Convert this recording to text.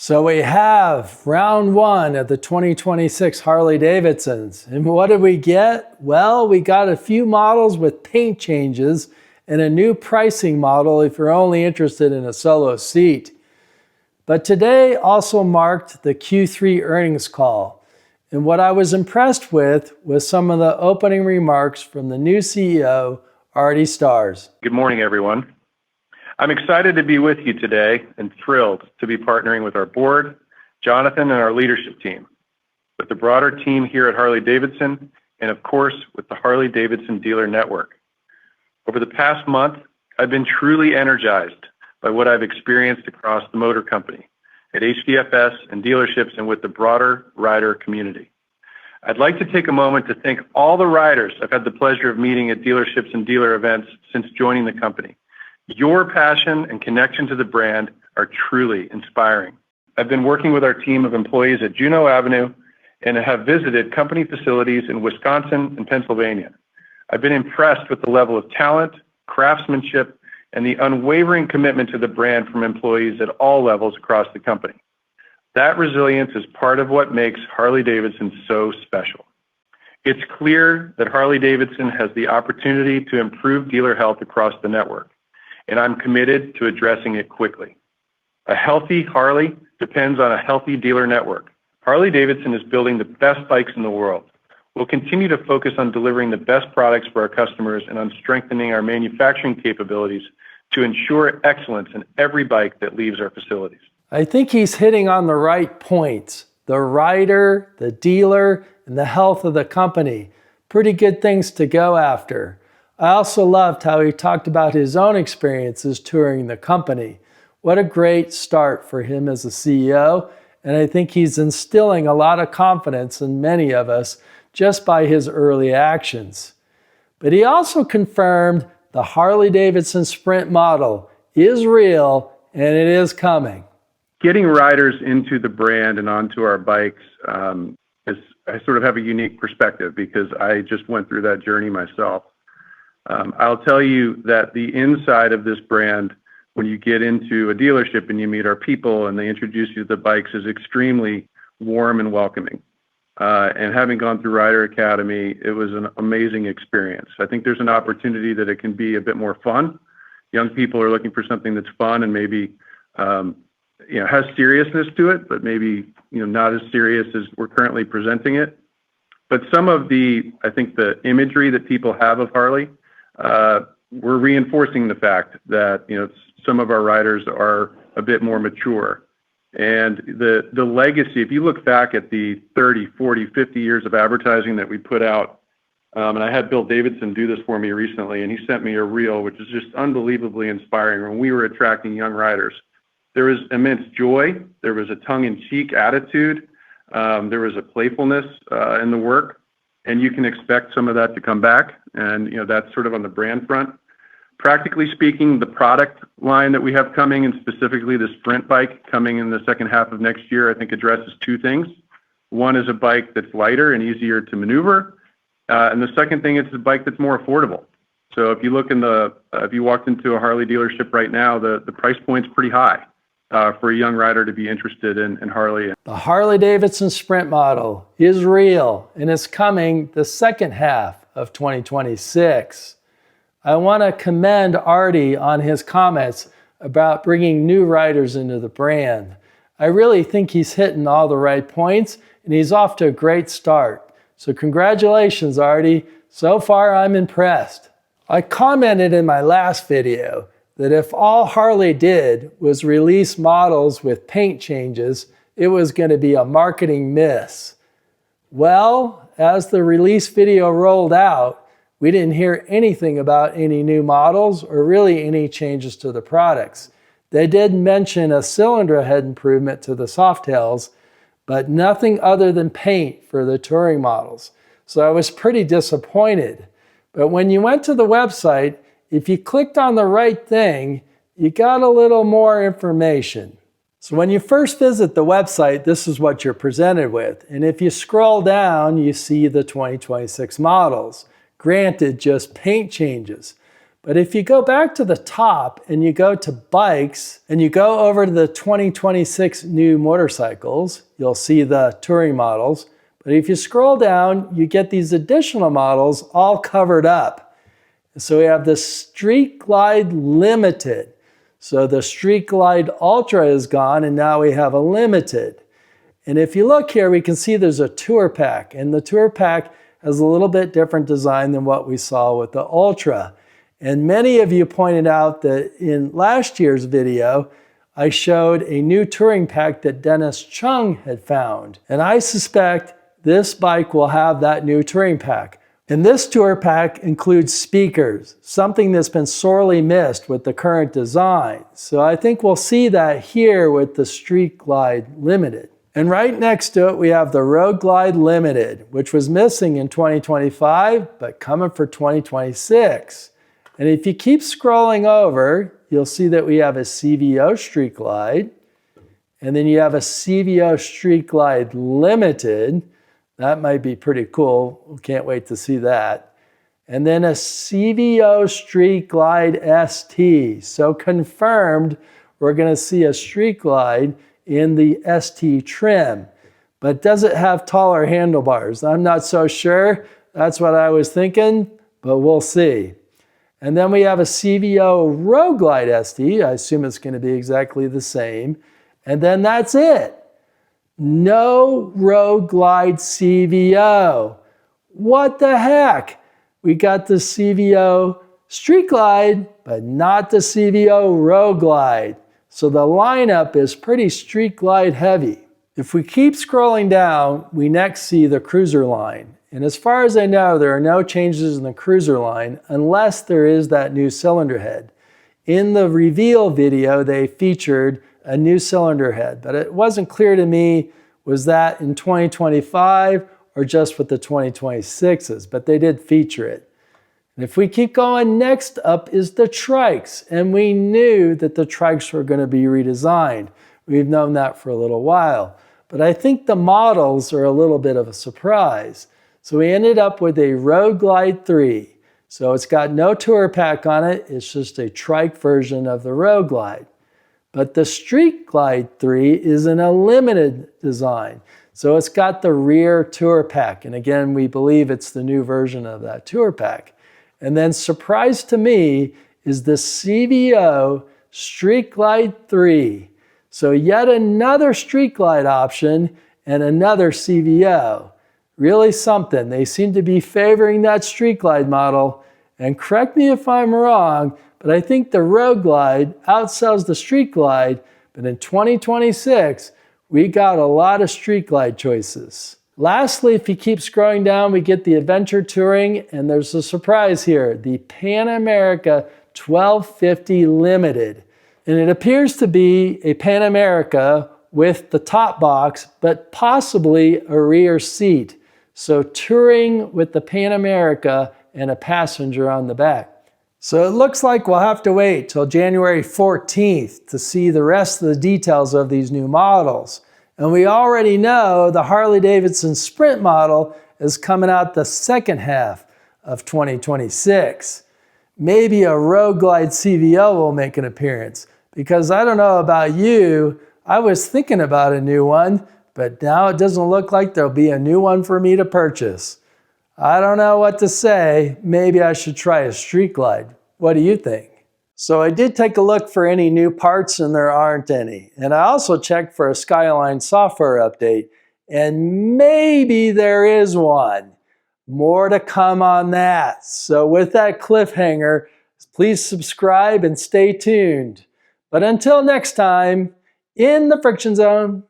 So we have round one of the 2026 Harley Davidsons. And what did we get? Well, we got a few models with paint changes and a new pricing model if you're only interested in a solo seat. But today also marked the Q3 earnings call. And what I was impressed with was some of the opening remarks from the new CEO, Artie. Good morning, everyone. I'm excited to be with you today and thrilled to be partnering with our board, Jonathan, and our leadership team, with the broader team here at Harley-Davidson, and of course, with the Harley-Davidson dealer network. Over the past month, I've been truly energized by what I've experienced across the motor company, at HDFS and dealerships, and with the broader rider community. I'd like to take a moment to thank all the riders I've had the pleasure of meeting at dealerships and dealer events since joining the company. Your passion and connection to the brand are truly inspiring. I've been working with our team of employees at Juneau Avenue and have visited company facilities in Wisconsin and Pennsylvania. I've been impressed with the level of talent, craftsmanship, and the unwavering commitment to the brand from employees at all levels across the company. That resilience is part of what makes Harley-Davidson so special. It's clear that Harley-Davidson has the opportunity to improve dealer health across the network, and I'm committed to addressing it quickly. A healthy Harley depends on a healthy dealer network. Harley-Davidson is building the best bikes in the world. We'll continue to focus on delivering the best products for our customers and on strengthening our manufacturing capabilities to ensure excellence in every bike that leaves our facilities. I think he's hitting on the right points. The rider, the dealer, and the health of the company. Pretty good things to go after. I also loved how he talked about his own experiences touring the company. What a great start for him as a CEO, and I think he's instilling a lot of confidence in many of us just by his early actions. But he also confirmed the Harley-Davidson Sprint model is real and it is coming. Getting riders into the brand and onto our bikes, I sort of have a unique perspective because I just went through that journey myself. I'll tell you that the inside of this brand, when you get into a dealership and you meet our people and they introduce you to the bikes, is extremely warm and welcoming. And having gone through Rider Academy, it was an amazing experience. I think there's an opportunity that it can be a bit more fun. Young people are looking for something that's fun and maybe has seriousness to it, but maybe not as serious as we're currently presenting it. But some of the imagery that people have of Harley, we're reinforcing the fact that some of our riders are a bit more mature. And the legacy, if you look back at the 30, 40, 50 years of advertising that we put out, and I had Bill Davidson do this for me recently, and he sent me a reel, which is just unbelievably inspiring. When we were attracting young riders, there was immense joy, there was a tongue-in-cheek attitude, there was a playfulness in the work, and you can expect some of that to come back. And that's sort of on the brand front. Practically speaking, the product line that we have coming, and specifically the Sprint bike coming in the second half of next year, I think addresses two things. One is a bike that's lighter and easier to maneuver, and the second thing is a bike that's more affordable. So if you look if you walked into a Harley dealership right now, the price point's pretty high for a young rider to be interested in Harley. The Harley-Davidson Sprint model is real and is coming the second half of 2026. I want to commend Artie on his comments about bringing new riders into the brand. I really think he's hitting all the right points and he's off to a great start. So congratulations, Artie. So far, I'm impressed. I commented in my last video that if all Harley did was release models with paint changes, it was going to be a marketing miss. Well, as the release video rolled out, we didn't hear anything about any new models or really any changes to the products. They did mention a cylinder head improvement to the Softails, but nothing other than paint for the touring models. So I was pretty disappointed. But when you went to the website, if you clicked on the right thing, you got a little more information. So when you first visit the website, this is what you're presented with. And if you scroll down, you see the 2026 models. Granted, just paint changes. But if you go back to the top and you go to bikes and you go over to the 2026 new motorcycles, you'll see the touring models. But if you scroll down, you get these additional models all covered up. So we have the Street Glide Limited. So the Street Glide Ultra is gone and now we have a Limited. And if you look here, we can see there's a tour pack. And the tour pack has a little bit different design than what we saw with the Ultra. And many of you pointed out that in last year's video, I showed a new touring pack that Dennis Chung had found. And I suspect this bike will have that new touring pack. And this tour pack includes speakers, something that's been sorely missed with the current design. So I think we'll see that here with the Street Glide Limited. And right next to it, we have the Road Glide Limited, which was missing in 2025, but coming for 2026. And if you keep scrolling over, you'll see that we have a CVO Street Glide, and then you have a CVO Street Glide Limited. That might be pretty cool. Can't wait to see that. And then a CVO Street Glide ST. So confirmed, we're going to see a Street Glide in the ST trim. But does it have taller handlebars? I'm not so sure. That's what I was thinking, but we'll see. And then we have a CVO Road Glide ST. I assume it's going to be exactly the same. And then that's it. No Road Glide CVO. What the heck? We got the CVO Street Glide, but not the CVO Road Glide. So the lineup is pretty Street Glide heavy. If we keep scrolling down, we next see the cruiser line. And as far as I know, there are no changes in the cruiser line unless there is that new cylinder head. In the reveal video, they featured a new cylinder head, but it wasn't clear to me, was that in 2025 or just with the 2026s, but they did feature it. And if we keep going, next up is the trikes. And we knew that the trikes were going to be redesigned. We've known that for a little while, but I think the models are a little bit of a surprise. So we ended up with a Road Glide 3. So it's got no tour pack on it. It's just a trike version of the Road Glide. But the Street Glide 3 is in a limited design. So it's got the rear tour pack. And again, we believe it's the new version of that tour pack. And then surprise to me is the CVO Street Glide 3. So yet another Street Glide option and another CVO. Really something. They seem to be favoring that Street Glide model. And correct me if I'm wrong, but I think the Road Glide outsells the Street Glide. But in 2026, we got a lot of Street Glide choices. Lastly, if you keep scrolling down, we get the Adventure Touring, and there's a surprise here, the Pan America 1250 Limited. And it appears to be a Pan America with the top box, but possibly a rear seat. So touring with the Pan America and a passenger on the back. So it looks like we'll have to wait till January 14th to see the rest of the details of these new models. And we already know the Harley-Davidson Sprint model is coming out the second half of 2026. Maybe a Road Glide CVO will make an appearance, because I don't know about you, I was thinking about a new one, but now it doesn't look like there'll be a new one for me to purchase. I don't know what to say. Maybe I should try a Street Glide. What do you think? So I did take a look for any new parts, and there aren't any. And I also checked for a Skyline software update, and maybe there is one. More to come on that. So with that cliffhanger, please subscribe and stay tuned. But until next time, in the Friction Zone.